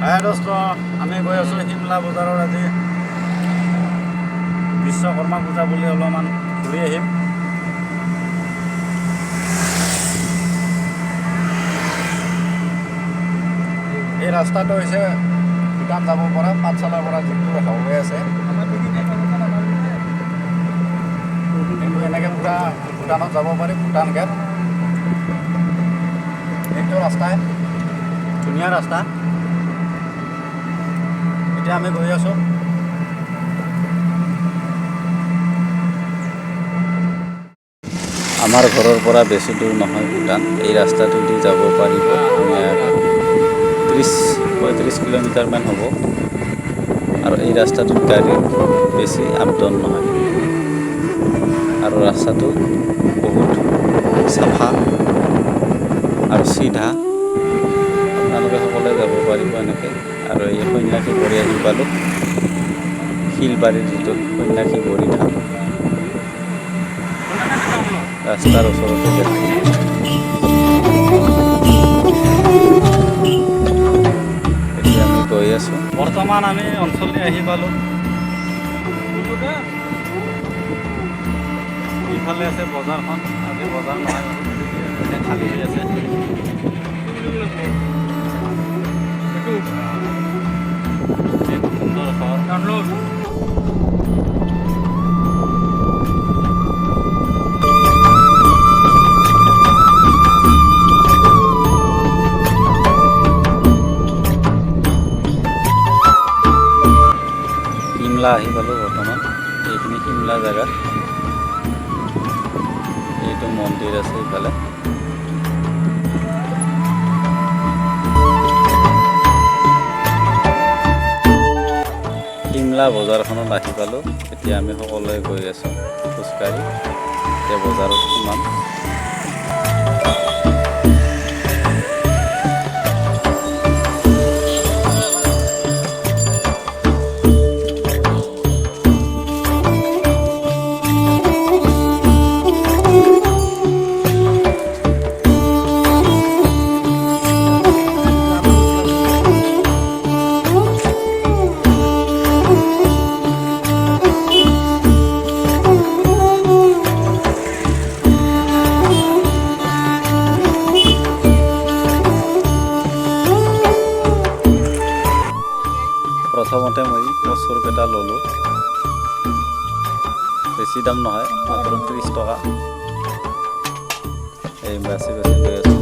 হাই দোস্ত, আমি গৈ আছোঁ শিমলা বজাৰত। আজি বিশ্বকৰ্মা পূজা বুলি অলপমান ঘূৰি আহিম। এই ৰাস্তাটো হৈছে ভূটান যাব পৰা, পাঠশালাৰ পৰা যিটো হাইৱে আছে, কিন্তু এনেকৈ পুৰা ভূটানত যাব পাৰি। ভূটান গেট এইটো ৰাস্তাই ধুনীয়া ৰাস্তা। এতিয়া আমি গৈ আছোঁ। আমাৰ ঘৰৰ পৰা বেছি দূৰ নহয় ভূটান। এই ৰাস্তাটো দি যাব পাৰিব ধুনীয়াকৈ। 30-35 কিলোমিটাৰমান হ'ব। আৰু এই ৰাস্তাটোত গাড়ী বেছি আপ ডাউন নহয়। আৰু ৰাস্তাটো বহুত চাফা আৰু চিধা। আপোনালোকে সকলোৱে যাব পাৰিব এনেকৈ। আৰু এই সন্যাসী বৰি আহি পালোঁ। শিলবাৰীৰ যিটো সন্যাসী বৰি ধাম, ৰাস্তাৰ ওচৰতে দেখা। এতিয়া আমি গৈ আছোঁ। বৰ্তমান আমি অঞ্চললৈ আহি পালোঁ। ইফালে আছে বজাৰখন। আজি বজাৰ নহয়, খালী হৈ আছে। সুন্দৰ চহৰ। শিমলা আহি পালোঁ বৰ্তমান। এইখিনি শিমলা জেগা। এইটো মন্দিৰ আছে ইফালে। শিমলা বজাৰখনত আহি পালোঁ। এতিয়া আমি সকলোৱে গৈ আছোঁ খোজকাঢ়ি। এতিয়া বজাৰত সোমাম। প্ৰথমতে মই কচুৰ কেইটা ল'লোঁ। বেছি দাম নহয়, মাত্ৰ 30 টকা। এই বাছি বাছি লৈ আছোঁ।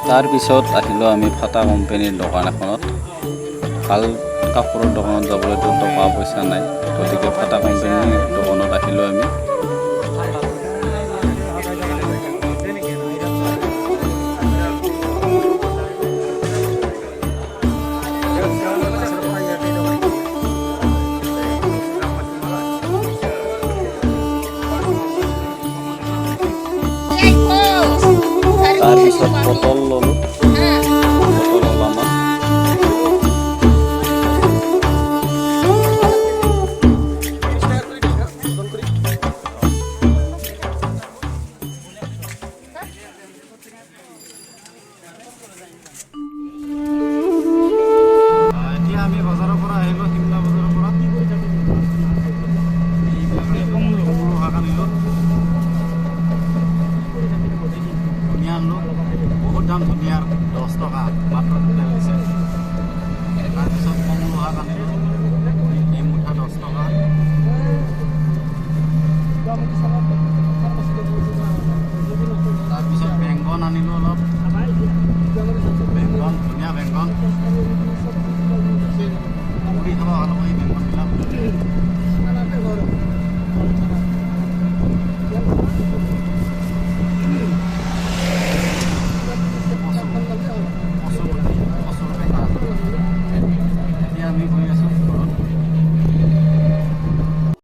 তাৰপিছত আহিলোঁ আমি ফাটা কোম্পানীৰ দোকান এখনত। ভাল কাপোৰৰ দোকানত যাবলৈতো টকা পইচা নাই, গতিকে ফাটা কোম্পানীৰ দোকানত আহিলোঁ আমি। তাৰপিছত পটল ল'লোঁ।